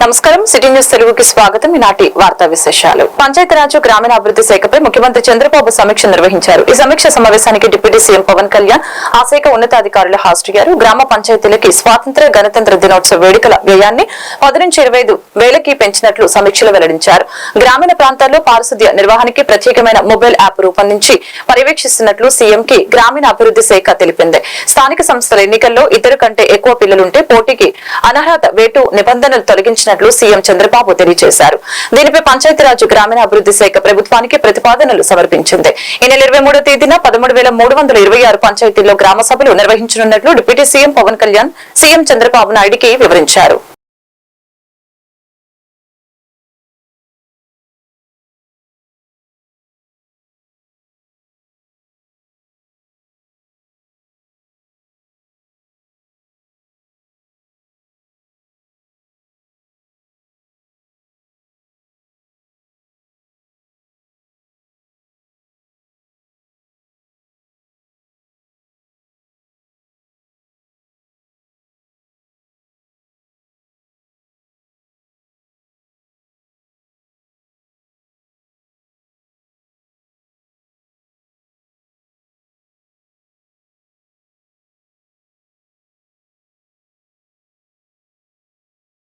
నమస్కారం city news తెలుగుకి స్వాగతం. ఈనాటి వార్తా విశేషాలు. పంచాయతీరాజ్ గ్రామీణాభివృద్ధి శాఖపై ముఖ్యమంత్రి చంద్రబాబు సమీక్ష నిర్వహించారు. ఈ సమీక్ష సమావేశానికి డిప్యూటీ సీఎం పవన్ కళ్యాణ్ ఆ శాఖ ఉన్నతాధికారులు హాజరయ్యారు. గ్రామ పంచాయతీలకి స్వాతంత్ర్య గణతంత్ర దినోత్సవ వేడుకల వ్యయాన్ని 10 నుంచి 25 వేలకి పెంచినట్లు సమీక్షలో వెల్లడించారు. గ్రామీణ ప్రాంతాల్లో పారిశుద్ధ్య నిర్వహణకి ప్రత్యేకమైన మొబైల్ యాప్ రూపొందించి పర్యవేక్షిస్తున్నట్లు సీఎంకి గ్రామీణాభివృద్ధి శాఖ తెలిపింది. స్థానిక సంస్థల ఎన్నికల్లో ఇద్దరు కంటే ఎక్కువ పిల్లలుంటే పోటీకి అనర్హత వేటు నిబంధనలు తొలగించినట్లు సీఎం చంద్రబాబు తెలియజేశారు. దీనిపై పంచాయతీరాజ్ గ్రామీణాభివృద్ధి శాఖ ప్రభుత్వానికి ప్రతిపాదనలు సమర్పించింది. ఈ నెల 23వ తేదీన 13,326 పంచాయతీల్లో గ్రామ సభలు నిర్వహించనున్నట్లు deputy CM Pawan Kalyan CM Chandrababu నాయుడికి వివరించారు.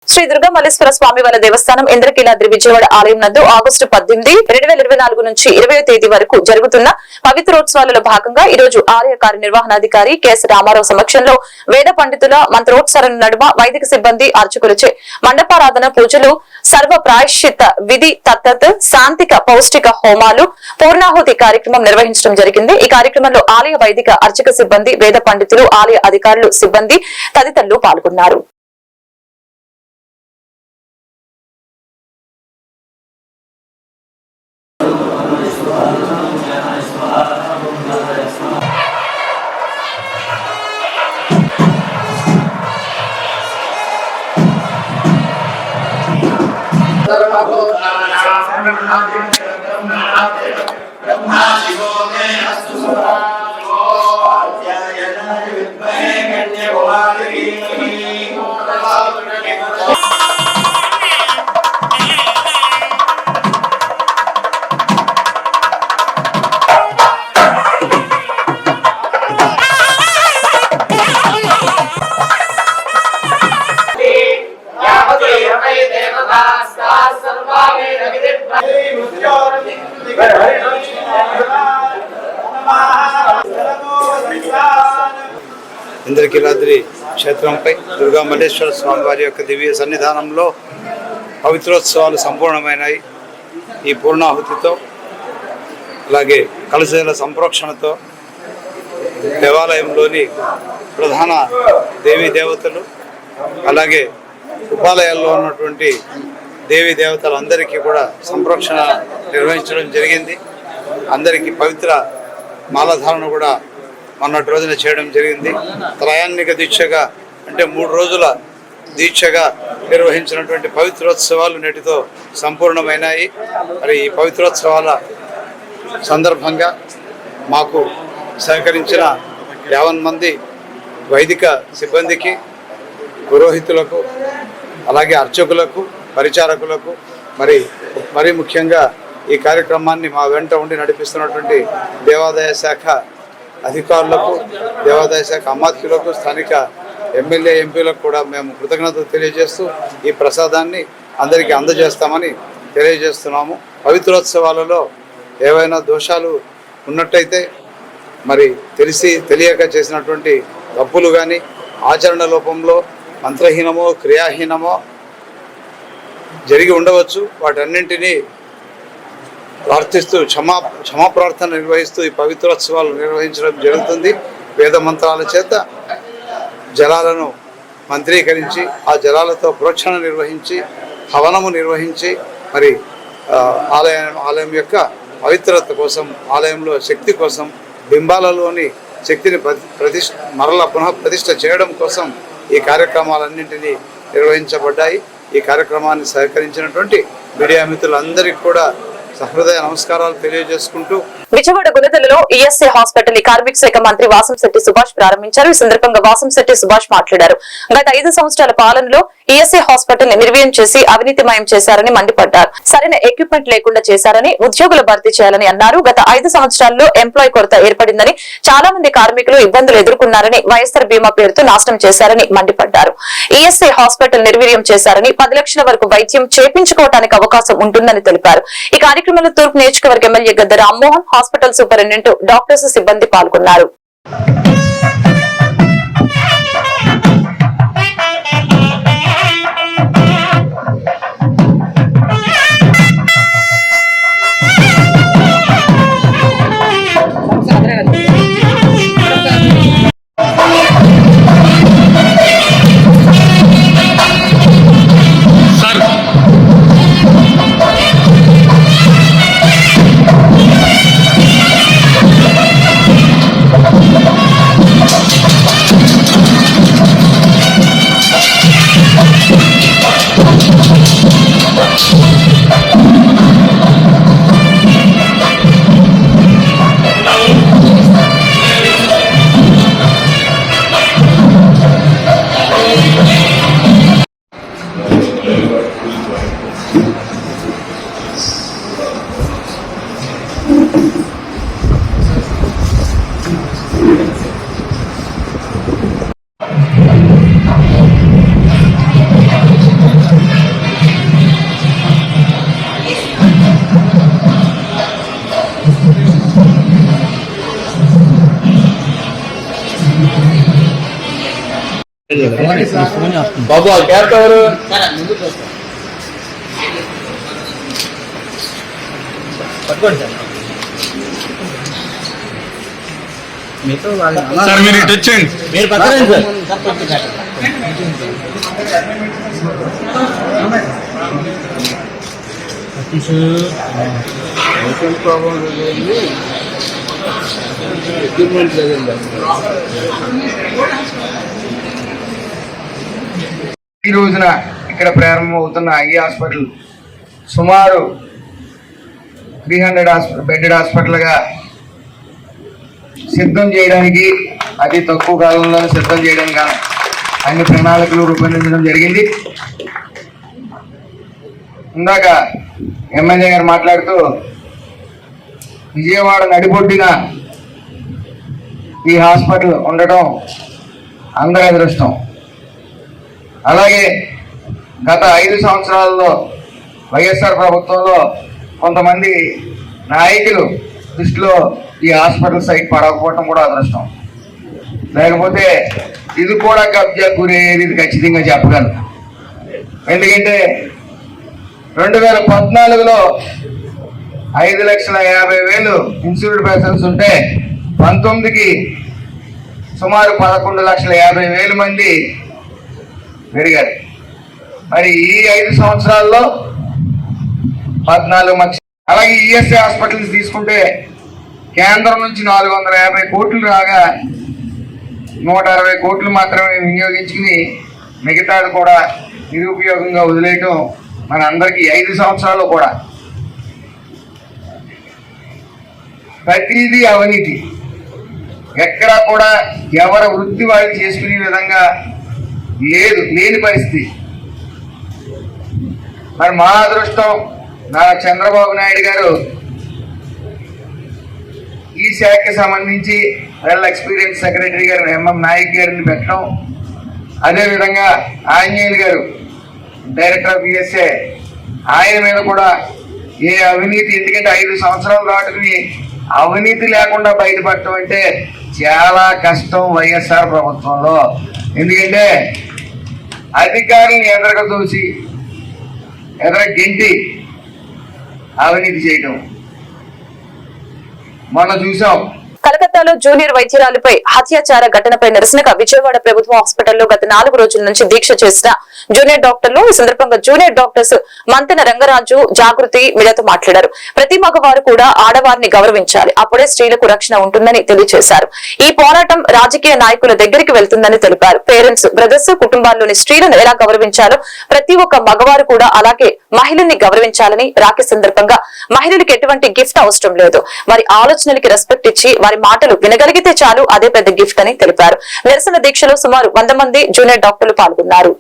శ్రీ దుర్గా మల్లేశ్వర స్వామి వారి దేవస్థానం ఇంద్రకీలాద్రి విజయవాడ ఆలయం నందు ఆగస్టు 18, 2024 నుంచి 20వ తేదీ వరకు జరుగుతున్న పవిత్రోత్సవాలలో భాగంగా ఈ రోజు ఆలయ కార్యనిర్వహణాధికారి కెఎస్ రామారావు సమక్షంలో వేద పండితుల మంత్రోత్సరణ నడుమ వైదిక సిబ్బంది అర్చకులచే మండపారాధన పూజలు, సర్వ ప్రాయశ్చిత్త విధి తత్తత్ శాంతిక పౌష్టిక హోమాలు, పూర్ణాహుతి కార్యక్రమం నిర్వహించడం జరిగింది. ఈ కార్యక్రమంలో ఆలయ వైదిక అర్చక సిబ్బంది, వేద పండితులు, ఆలయ అధికారులు, సిబ్బంది తదితరులు పాల్గొన్నారు. ఇంద్రకీలాద్రి క్షేత్రంపై దుర్గా మల్లేశ్వర స్వామి వారి యొక్క దివ్య సన్నిధానంలో పవిత్రోత్సవాలు సంపూర్ణమైనాయి. ఈ పూర్ణాహుతితో అలాగే కలశల సంప్రోక్షణతో దేవాలయంలోని ప్రధాన దేవీ దేవతలు అలాగే ఉపాలయాల్లో ఉన్నటువంటి దేవీ దేవతలందరికీ కూడా సంప్రోక్షణ నిర్వహించడం జరిగింది. అందరికీ పవిత్ర మాలధారణ కూడా మొన్నటి రోజున చేయడం జరిగింది. త్రయాన్నిక దీక్షగా అంటే 3 రోజుల దీక్షగా నిర్వహించినటువంటి పవిత్రోత్సవాలు నేటితో సంపూర్ణమైనాయి. మరి ఈ పవిత్రోత్సవాల సందర్భంగా మాకు సహకరించిన 50 మంది వైదిక సిబ్బందికి, పురోహితులకు, అలాగే అర్చకులకు, పరిచారకులకు, మరి ముఖ్యంగా ఈ కార్యక్రమాన్ని మా వెంట ఉండి నడిపిస్తున్నటువంటి దేవాదాయ శాఖ అధికారులకు, దేవాదాయ శాఖ అమాత్యులకు, స్థానిక ఎమ్మెల్యే ఎంపీలకు కూడా మేము కృతజ్ఞతలు తెలియజేస్తూ ఈ ప్రసాదాన్ని అందరికీ అందజేస్తామని తెలియజేస్తున్నాము. పవిత్రోత్సవాలలో ఏవైనా దోషాలు ఉన్నట్టయితే మరి తెలియక చేసినటువంటి తప్పులు కానీ, ఆచరణ లోపంలో మంత్రహీనమో క్రియాహీనమో జరిగి ఉండవచ్చు. వాటన్నింటినీ ప్రార్థిస్తూ క్షమాప్రార్థన నిర్వహిస్తూ ఈ పవిత్రోత్సవాలు నిర్వహించడం జరుగుతుంది. వేద మంత్రాల చేత జలాలను మంత్రీకరించి ఆ జలాలతో ప్రోక్షణ నిర్వహించి, హవనము నిర్వహించి మరి ఆలయం యొక్క పవిత్రత కోసం, ఆలయంలో శక్తి కోసం, బింబాలలోని శక్తిని మరలా పునః ప్రతిష్ఠ చేయడం కోసం ఈ కార్యక్రమాలన్నింటినీ నిర్వహించబడ్డాయి. ఈ కార్యక్రమాన్ని సహకరించినటువంటి మీడియా మిత్రులందరికీ కూడా సహృదయ నమస్కారాలు తెలియజేసుకుంటూ విజయవాడ గుణదలలో ఈఎస్ఐ హాస్పిటల్ కార్మిక శాఖ మంత్రి వాసంశెట్టి సుభాష్ ప్రారంభించారు. ఈ సందర్భంగా వాసంశెట్టి సుభాష్ మాట్లాడారు. గత 5 సంవత్సరాల పాలనలో ఈఎస్ఐ హాస్పిటల్ ని నిర్వీర్యం చేసి అవినీతిమయం చేశారని మండిపడ్డారు. సరైన ఎక్విప్మెంట్ లేకుండా చేశారని, ఉద్యోగుల భర్తీ చేయాలని అన్నారు. గత 5 సంవత్సరాల్లో ఎంప్లాయ్ కొరత ఏర్పడిందని, చాలా మంది కార్మికులు ఇబ్బందులు ఎదుర్కొన్నారని, వైఎస్ఆర్ బీమా పేరుతో నాశనం చేశారని మండిపడ్డారు. ఈఎస్ఐ హాస్పిటల్ నిర్వీర్యం చేశారని, 10 లక్షల వరకు వైద్యం చేపించుకోవడానికి అవకాశం ఉంటుందని తెలిపారు. ఈ కార్యక్రమంలో తూర్పు నియోజకవర్గ ఎమ్మెల్యే గద్ద రామ్మోహన్, హాస్పిటల్ సూపరింటెండెంట్, డాక్టర్స్, సిబ్బంది పాల్గొన్నారు. బాబు ఆ క్యారెట్ ఎవరు? పట్టుకోండి సార్. మీతో సార్ మీరు ఇటు వచ్చేయండి. మీరు పక్కనండి సార్. ఈ రోజున ఇక్కడ ప్రారంభమవుతున్న ఈ హాస్పిటల్ సుమారు 300 బెడెడ్ హాస్పిటల్గా సిద్ధం చేయడానికి, అతి తక్కువ కాలంలో సిద్ధం చేయడానికి అన్ని ప్రణాళికలు రూపొందించడం జరిగింది. ఇందాక ఎమ్మెల్యే గారు మాట్లాడుతూ విజయవాడ నడిబొడ్డిన ఈ హాస్పిటల్ ఉండటం అందరి అదృష్టం. అలాగే గత 5 సంవత్సరాల్లో వైఎస్ఆర్ ప్రభుత్వంలో కొంతమంది నాయకులు దృష్టిలో ఈ హాస్పిటల్ సైట్ పడకపోవటం కూడా అదృష్టం. లేకపోతే ఇది కూడా కబ్జా గురయ్యేది ఇది ఖచ్చితంగా చెప్పగలను. ఎందుకంటే 2014లో 5,50,000 ఇన్సూరెడ్ పర్సన్స్ ఉంటే 19కి సుమారు 11,50,000 మంది పెరిగారు. మరి ఈ 5 సంవత్సరాల్లో 14 లక్షలు. అలాగే ఈఎస్ఐ హాస్పిటల్స్ తీసుకుంటే కేంద్రం నుంచి 450 కోట్లు రాగా 160 కోట్లు మాత్రమే వినియోగించుకుని మిగతాది కూడా నిరుపయోగంగా వదిలేయటం మన అందరికీ 5 సంవత్సరాల్లో కూడా ప్రతిదీ అవినీతి. ఎక్కడా కూడా ఎవరి వృత్తి వాళ్ళు చేసుకునే విధంగా లేని పరిస్థితి. మరి మా అదృష్టం నారా చంద్రబాబు నాయుడు గారు ఈ శాఖకి సంబంధించి వెల్ ఎక్స్పీరియన్స్ సెక్రటరీ గారు ఎంఎం నాయక్ గారిని పెట్టడం, అదేవిధంగా ఆంజనేయులు గారు డైరెక్టర్ ఆఫ్ యుఎస్ఏ, ఆయన మీద కూడా ఏ అవినీతి, ఎందుకంటే 5 సంవత్సరాలు దాటుకుని అవినీతి లేకుండా బయటపడటం అంటే చాలా కష్టం వైఎస్ఆర్ ప్రభుత్వంలో. ఎందుకంటే అధికారులను ఎదరగ దోసి గెంటి అవినీతి చేయటం మనం చూసాం. కలకత్తాలో జూనియర్ వైద్యురాలిపై హత్యాచార ఘటనపై నిరసనగా విజయవాడ ప్రభుత్వ హాస్పిటల్లో గత 4 రోజుల నుంచి దీక్ష చేసిన జూనియర్ డాక్టర్లు ఈ సందర్భంగా జూనియర్ డాక్టర్స్ మంతెన రంగరాజు జాగృతి మీడియాతో మాట్లాడారు. ప్రతి మగవారు కూడా ఆడవారిని గౌరవించాలి, అప్పుడే స్త్రీలకు రక్షణ ఉంటుందని తెలియజేశారు. ఈ పోరాటం రాజకీయ నాయకుల దగ్గరికి వెళ్తుందని తెలిపారు. పేరెంట్స్, బ్రదర్స్, కుటుంబాల్లోని స్త్రీలను ఎలా గౌరవించాలో ప్రతి ఒక్క మగవారు కూడా అలాగే మహిళల్ని గౌరవించాలని, రాఖీ సందర్భంగా మహిళలకు ఎటువంటి గిఫ్ట్ అవసరం లేదు, వారి ఆలోచనలకి రెస్పెక్ట్ ఇచ్చి వారి మాటలు వినగలిగితే చాలు, అదే పెద్ద గిఫ్ట్ అని తెలిపారు. నిరసన దీక్షలో సుమారు 100 మంది జూనియర్ డాక్టర్లు పాల్గొన్నారు.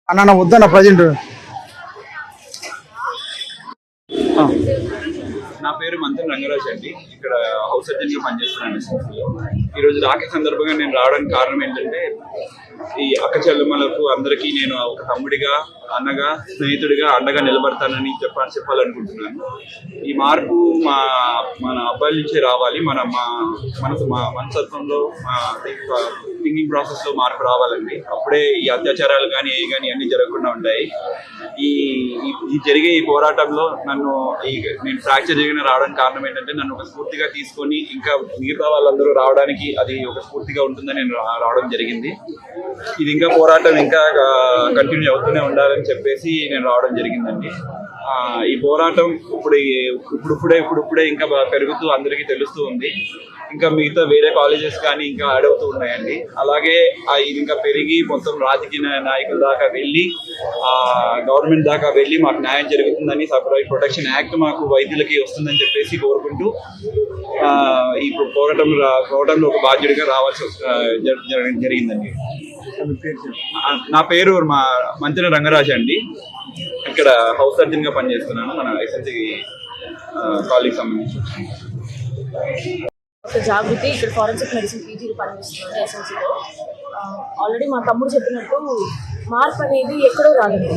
అన్న వద్దన్న ప్రజెంట్. నా పేరు మంతెన రంగరాజ్ అండి. ఇక్కడ హౌస్ సర్జన్ గా పనిచేస్తున్నాను. ఈరోజు రాఖీ సందర్భంగా నేను రావడానికి కారణం ఏంటంటే, ఈ అక్క చెల్లెమ్మలకు అందరికీ నేను ఒక తమ్ముడిగా, అన్నగా, స్నేహితుడిగా అండగా నిలబడతానని చెప్పాలనుకుంటున్నాను. ఈ మార్పు మన అబ్బాయిల నుంచే రావాలి. మా మనస్తత్వంలో, థింకింగ్ ప్రాసెస్ లో మార్పు రావాలండి. అప్పుడే ఈ అత్యాచారాలు కానీ అన్ని జరగకుండా ఉంటాయి. ఈ జరిగే ఈ పోరాటంలో నేను ఫ్రాక్చర్ జరిగిన రావడానికి కారణం ఏంటంటే, నన్ను ఒక స్ఫూర్తిగా తీసుకొని ఇంకా మిగతా వాళ్ళందరూ రావడానికి అది ఒక స్ఫూర్తిగా ఉంటుందని నేను రావడం జరిగింది. ఇది ఇంకా పోరాటం ఇంకా కంటిన్యూ అవుతూనే ఉండాలని చెప్పేసి నేను రావడం జరిగిందండి. ఈ పోరాటం ఇప్పుడిప్పుడే ఇంకా పెరుగుతూ అందరికీ తెలుస్తూ ఉంది. ఇంకా మిగతా వేరే కాలేజెస్ కానీ ఇంకా యాడ్ అవుతూ ఉన్నాయండి. అలాగే ఇది ఇంకా పెరిగి మొత్తం రాజకీయ నాయకుల దాకా వెళ్ళి, గవర్నమెంట్ దాకా వెళ్ళి మాకు న్యాయం జరుగుతుందని, సపరేట్ ప్రొటెక్షన్ యాక్ట్ మాకు వైద్యులకి వస్తుందని చెప్పేసి కోరుకుంటూ ఈ పోరాటంలో ఒక బాధ్యుడిగా రావాల్సి జరిగిందండి. నా పేరు మంతెన రంగరాజ్ అండి. ఇక్కడ హౌస్ సర్జన్ గా పనిచేస్తున్నాను. మన ఎస్ఎన్సి కాలేజ్ సంబంధించి జాగృతి. ఇక్కడ ఫారెన్సిక్ మెడిసిన్ పీజీలో పనిచేస్తున్నాను ఎస్ఎన్సీలో. ఆల్రెడీ మా తమ్ముడు చెప్పినట్టు మార్పు అనేది ఎక్కడో రాదండి.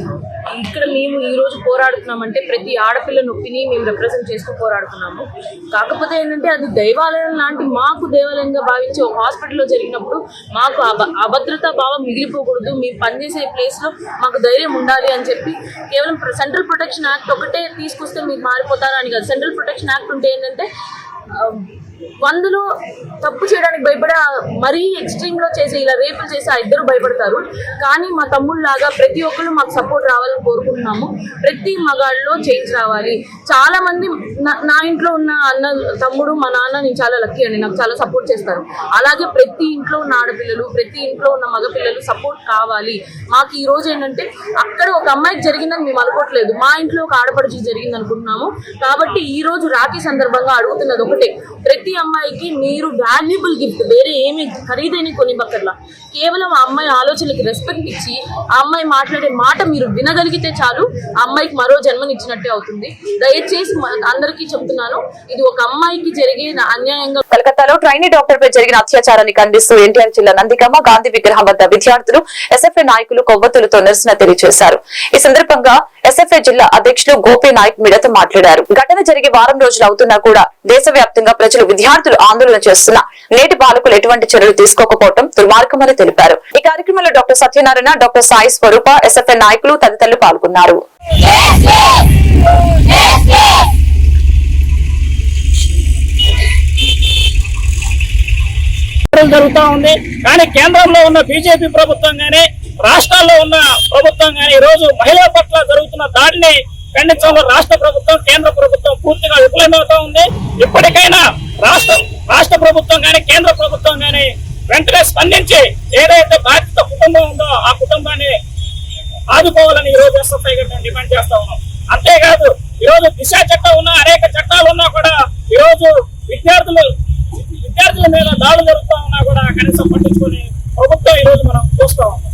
ఇక్కడ మేము ఈరోజు పోరాడుతున్నామంటే ప్రతి ఆడపిల్ల నొప్పిని మేము రిప్రజెంట్ చేస్తూ పోరాడుతున్నాము. కాకపోతే ఏంటంటే అది దైవాలయం లాంటి మాకు దేవాలయంగా భావించి ఒక హాస్పిటల్లో జరిగినప్పుడు మాకు అభద్రతా భావం మిగిలిపోకూడదు, మేము పనిచేసే ప్లేస్లో మాకు ధైర్యం ఉండాలి అని చెప్పి కేవలం సెంట్రల్ ప్రొటెక్షన్ యాక్ట్ ఒకటే తీసుకొస్తే మీరు మారిపోతారా అని కాదు. సెంట్రల్ ప్రొటెక్షన్ యాక్ట్ ఉంటే ఏంటంటే 100లో తప్పు చేయడానికి భయపడే మరీ ఎక్స్ట్రీమ్లో చేసి ఇలా రేపులు చేసి ఆ ఇద్దరు భయపడతారు. కానీ మా తమ్ముళ్ళలాగా ప్రతి ఒక్కరు మాకు సపోర్ట్ రావాలని కోరుకుంటున్నాము. ప్రతి మగాళ్ళలో చేంజ్ రావాలి. చాలా మంది నా ఇంట్లో ఉన్న అన్న తమ్ముడు, మా నాన్న నేను చాలా లక్కీ అండి, నాకు చాలా సపోర్ట్ చేస్తారు. అలాగే ప్రతి ఇంట్లో ఉన్న ఆడపిల్లలు, ప్రతి ఇంట్లో ఉన్న మగపిల్లలు సపోర్ట్ కావాలి. మాకు ఈ రోజు ఏంటంటే అక్కడ ఒక అమ్మాయికి జరిగిందని మేము అనుకోవట్లేదు, మా ఇంట్లో ఒక ఆడపడిచి జరిగింది అనుకుంటున్నాము. కాబట్టి ఈ రోజు రాఖీ సందర్భంగా అడుగుతున్నది ఒకటే, ప్రతి అమ్మాయికి మీరు వాల్యుబుల్ గిఫ్ట్, వేరే ఏమి ఖరీదైన కొనివ్వక్కర్లా, కేవలం ఆ అమ్మాయి ఆలోచనలకి రెస్పెక్ట్ ఇచ్చి ఆ అమ్మాయి మాట్లాడే మాట మీరు వినగలిగితే చాలు, ఆ అమ్మాయికి మరో జన్మనిచ్చినట్టే అవుతుంది. దయచేసి అందరికీ చెప్తున్నాను, ఇది ఒక అమ్మాయికి జరిగే అన్యాయంగా. కలకత్తాలో ట్రైనీ డాక్టర్ పై జరిగిన అత్యాచారాన్ని ఖండిస్తూ ఎన్టీఆర్ జిల్లా నందిగామ గాంధీ విగ్రహం వద్ద విద్యార్థులు, ఎస్ఎఫ్ఐ నాయకులు కొవ్వొత్తులతో నిరసన తెలియజేశారు. ఈ సందర్భంగా ఎస్ఎఫ్ఐ జిల్లా అధ్యక్షులు గోపి నాయక్ మీడియాతో మాట్లాడారు. ఘటన జరిగి వారం రోజులు అవుతున్నా కూడా దేశవ్యాప్తంగా ప్రజలు, విద్యార్థులు ఆందోళన చేస్తున్నా నేటి పాలకులు ఎటువంటి చర్యలు తీసుకోకపోవడం దుర్మార్గమని తెలిపారు. ఈ కార్యక్రమంలో డాక్టర్ సత్యనారాయణ, డాక్టర్ సాయి స్వరూప, ఎస్ఎఫ్ఐ నాయకులు తదితరులు పాల్గొన్నారు. జరుగుతూ ఉంది. కానీ కేంద్రంలో ఉన్న బీజేపీ ప్రభుత్వం గానీ, రాష్ట్రాల్లో ఉన్న ప్రభుత్వం గానీ ఈ రోజు మహిళల పట్ల జరుగుతున్న దాడిని ఖండించడంలో రాష్ట్ర ప్రభుత్వం, కేంద్ర ప్రభుత్వం పూర్తిగా విఫలమవుతూ ఉంది. ఇప్పటికైనా రాష్ట్ర ప్రభుత్వం గానీ, కేంద్ర ప్రభుత్వం గానీ వెంటనే స్పందించి ఏదైతే బాధిత కుటుంబం ఉందో ఆ కుటుంబాన్ని ఆదుకోవాలని ఈ రోజు ఎస్ఎఫ్ఐ డిమాండ్ చేస్తా ఉన్నాం. అంతేకాదు, ఈ రోజు దిశ చట్టం ఉన్నా, అనేక చట్టాలు ఉన్నా కూడా ఈ రోజు విద్యార్థుల మీద దాడులు జరుగుతూ ఉన్నా కూడా కనీసం పట్టించుకుని ప్రభుత్వం ఈ రోజు మనం చూస్తూ ఉన్నాం.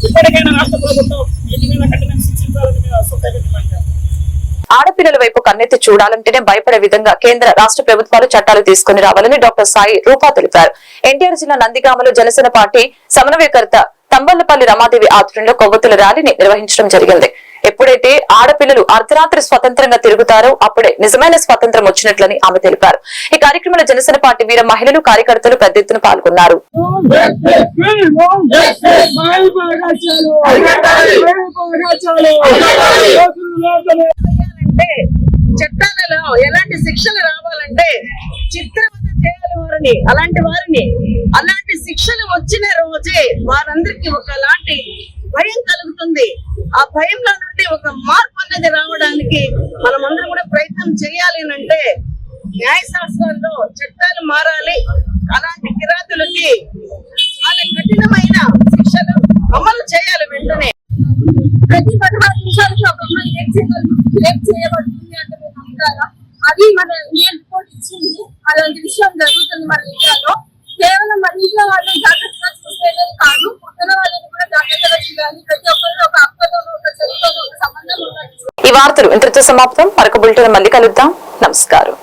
ఇప్పటికైనా రాష్ట్ర ప్రభుత్వం వీటి మీద కఠినంగా శిక్షించాలని మేము ఎస్ఎఫ్ఐ డిమాండ్ చేస్తాం. ఆడపిల్లల వైపు కన్నెత్తి చూడాలంటేనే భయపడే విధంగా కేంద్ర రాష్ట్ర ప్రభుత్వాలు చట్టాలు తీసుకుని రావాలని డాక్టర్ సాయి రూపా తెలిపారు. ఎన్టీఆర్ జిల్లా నందిగామలో జనసేన పార్టీ సమన్వయకర్త తంబళ్లపల్లి రమాదేవి ఆధ్వర్యంలో కొవ్వొత్తుల ర్యాలీని నిర్వహించడం జరిగింది. ఎప్పుడైతే ఆడపిల్లలు అర్ధరాత్రి స్వతంత్రంగా తిరుగుతారో అప్పుడే నిజమైన స్వతంత్రం వచ్చినట్లని ఆమె తెలిపారు. ఈ కార్యక్రమంలో జనసేన పార్టీ వీర మహిళలు కార్యకర్తలు పెద్ద ఎత్తున పాల్గొన్నారు. చట్టాలలో ఎలాంటి శిక్షలు రావాలంటే చిత్రవద చేయాలి వారిని, అలాంటి శిక్షలు వచ్చిన రోజే వారందరికీ ఒకలాంటి భయం కలుగుతుంది. ఆ భయంలో నుండి ఒక మార్పు అనేది రావడానికి మనమందరం కూడా ప్రయత్నం చేయాలి అంటే న్యాయశాస్త్రాల్లో చట్టాలు మారాలి. అలాంటి కిరాతులకి చాలా కఠినమైన శిక్షలు అమలు చేయాలి వెంటనే. ప్రతి 15 నిమిషాలకి ఒక అమ్మాయి రేప్ చేయబడుతుంది అంటే మీరు నమ్ముతారా? అది మన ఇండియన్ రిపోర్ట్ ఇచ్చింది. అలాంటి విషయం జరుగుతుంది మన ఇండియాలో. కేవలం మన ఇంట్లో వాళ్ళు జాగ్రత్తగా చూసేదే కాదు, పుట్టిన వాళ్ళని కూడా జాగ్రత్తగా చూడాలి. ప్రతి ఒక్కరిలో ఒక అక్కతోనూ ఒక చెల్లితోనూ ఒక సంబంధం ఉండాలి. ఈ వార్తలు ఇంతటితో సమాప్తం. మరొక బులెటిన్ మళ్ళీ కలుద్దాం. నమస్కారం.